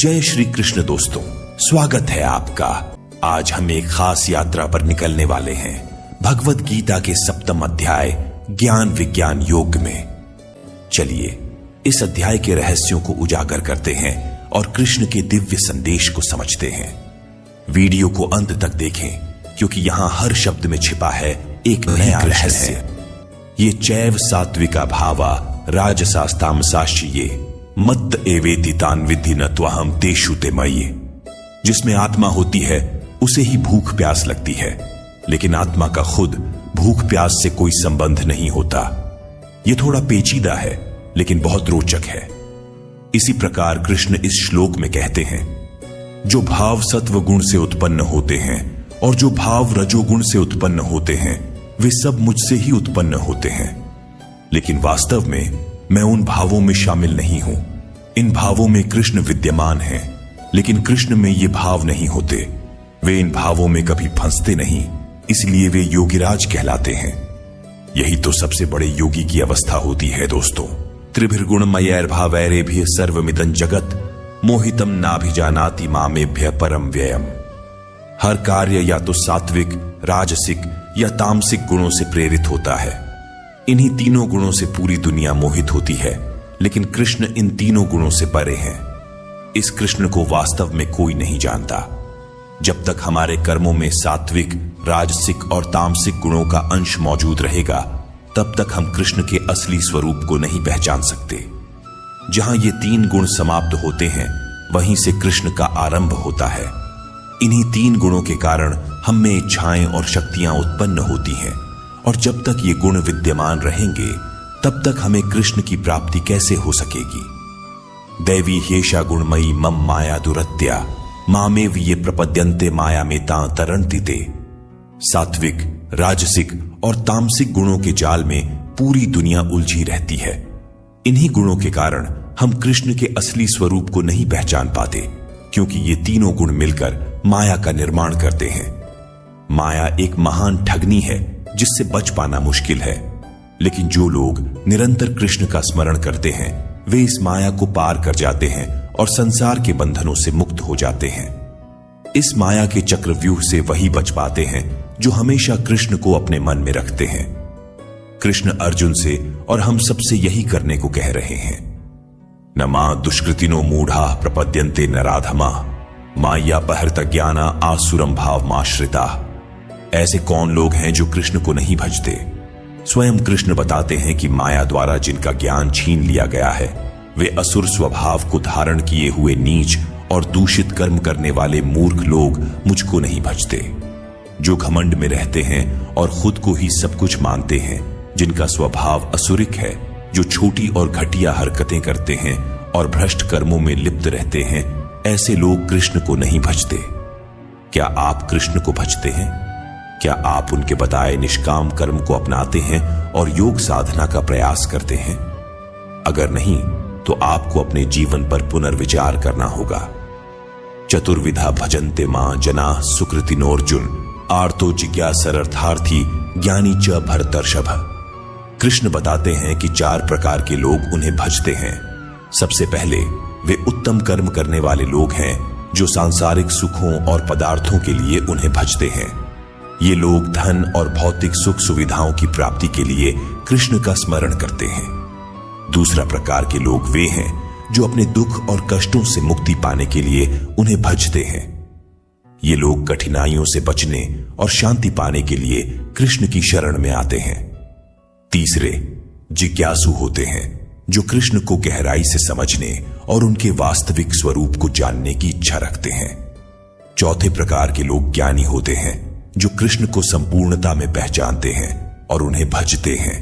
जय श्री कृष्ण दोस्तों, स्वागत है आपका। आज हम एक खास यात्रा पर निकलने वाले हैं भगवद गीता के 7वें अध्याय ज्ञान विज्ञान योग में। चलिए इस अध्याय के रहस्यों को उजागर करते हैं और कृष्ण के दिव्य संदेश को समझते हैं। वीडियो को अंत तक देखें क्योंकि यहां हर शब्द में छिपा है एक नया रहस्य। ये चैव सात्विका भावा राजसास्तामसाश्चिये मत्त एवेति तान विद्धि न त्वहम तेषु ते मयि। जिसमें आत्मा होती है उसे ही भूख प्यास लगती है, लेकिन आत्मा का खुद भूख प्यास से कोई संबंध नहीं होता। यह थोड़ा पेचीदा है लेकिन बहुत रोचक है। इसी प्रकार कृष्ण इस श्लोक में कहते हैं, जो भाव सत्व गुण से उत्पन्न होते हैं और जो भाव रजोगुण से उत्पन्न होते हैं वे सब मुझसे ही उत्पन्न होते हैं, लेकिन वास्तव में मैं उन भावों में शामिल नहीं हूं। इन भावों में कृष्ण विद्यमान हैं, लेकिन कृष्ण में ये भाव नहीं होते। वे इन भावों में कभी फंसते नहीं, इसलिए वे योगीराज कहलाते हैं। यही तो सबसे बड़े योगी की अवस्था होती है दोस्तों। त्रिभिर्गुणमयैर्भावैरेभिः सर्वमिदं जगत मोहितम नाभिजानाति मामेभ्य परम व्ययम। हर कार्य या तो सात्विक, राजसिक या तामसिक गुणों से प्रेरित होता है। इन्हीं तीनों गुणों से पूरी दुनिया मोहित होती है, लेकिन कृष्ण इन तीनों गुणों से परे हैं। इस कृष्ण को वास्तव में कोई नहीं जानता। जब तक हमारे कर्मों में सात्विक, राजसिक और तामसिक गुणों का अंश मौजूद रहेगा, तब तक हम कृष्ण के असली स्वरूप को नहीं पहचान सकते। जहां ये तीन गुण समाप्त होते हैं, वहीं से कृष्ण का आरंभ होता है। इन्हीं तीन गुणों के कारण हम में इच्छाएं और शक्तियां उत्पन्न होती हैं, और जब तक ये गुण विद्यमान रहेंगे तब तक हमें कृष्ण की प्राप्ति कैसे हो सकेगी। दैवी हेषा गुणमयी मम माया दुरत्या मामेव ये प्रपद्यन्ते माया में तरन्ति ते। सात्विक, राजसिक और तामसिक गुणों के जाल में पूरी दुनिया उलझी रहती है। इन्हीं गुणों के कारण हम कृष्ण के असली स्वरूप को नहीं पहचान पाते, क्योंकि ये तीनों गुण मिलकर माया का निर्माण करते हैं। माया एक महान ठगनी है जिससे बच पाना मुश्किल है, लेकिन जो लोग निरंतर कृष्ण का स्मरण करते हैं वे इस माया को पार कर जाते हैं और संसार के बंधनों से मुक्त हो जाते हैं। इस माया के चक्रव्यूह से वही बच पाते हैं जो हमेशा कृष्ण को अपने मन में रखते हैं। कृष्ण अर्जुन से और हम सबसे यही करने को कह रहे हैं। न मा दुष्कृतिनो मूढ़ा प्रपद्यन्ते नराधमा माया पहरत ज्ञाना आसुरम भाव माश्रिता। ऐसे कौन लोग हैं जो कृष्ण को नहीं भजते? स्वयं कृष्ण बताते हैं कि माया द्वारा जिनका ज्ञान छीन लिया गया है वे असुर स्वभाव को धारण किए हुए नीच और दूषित कर्म करने वाले मूर्ख लोग मुझको नहीं भजते। जो घमंड में रहते हैं और खुद को ही सब कुछ मानते हैं, जिनका स्वभाव असुरिक है, जो छोटी और घटिया हरकतें करते हैं और भ्रष्ट कर्मों में लिप्त रहते हैं, ऐसे लोग कृष्ण को नहीं भजते। क्या आप कृष्ण को भजते हैं? क्या आप उनके बताए निष्काम कर्म को अपनाते हैं और योग साधना का प्रयास करते हैं? अगर नहीं तो आपको अपने जीवन पर पुनर्विचार करना होगा। चतुर्विधा भजन्ते मां जना सुकृतिनोर्जुन आर्तो जिज्ञासरर्थार्थी ज्ञानी च भरतर्षभ। कृष्ण बताते हैं कि 4 प्रकार के लोग उन्हें भजते हैं। सबसे पहले वे उत्तम कर्म करने वाले लोग हैं जो सांसारिक सुखों और पदार्थों के लिए उन्हें भजते हैं। ये लोग धन और भौतिक सुख सुविधाओं की प्राप्ति के लिए कृष्ण का स्मरण करते हैं। दूसरा प्रकार के लोग वे हैं जो अपने दुख और कष्टों से मुक्ति पाने के लिए उन्हें भजते हैं। ये लोग कठिनाइयों से बचने और शांति पाने के लिए कृष्ण की शरण में आते हैं। तीसरे जिज्ञासु होते हैं जो कृष्ण को गहराई से समझने और उनके वास्तविक स्वरूप को जानने की इच्छा रखते हैं। चौथे प्रकार के लोग ज्ञानी होते हैं जो कृष्ण को संपूर्णता में पहचानते हैं और उन्हें भजते हैं।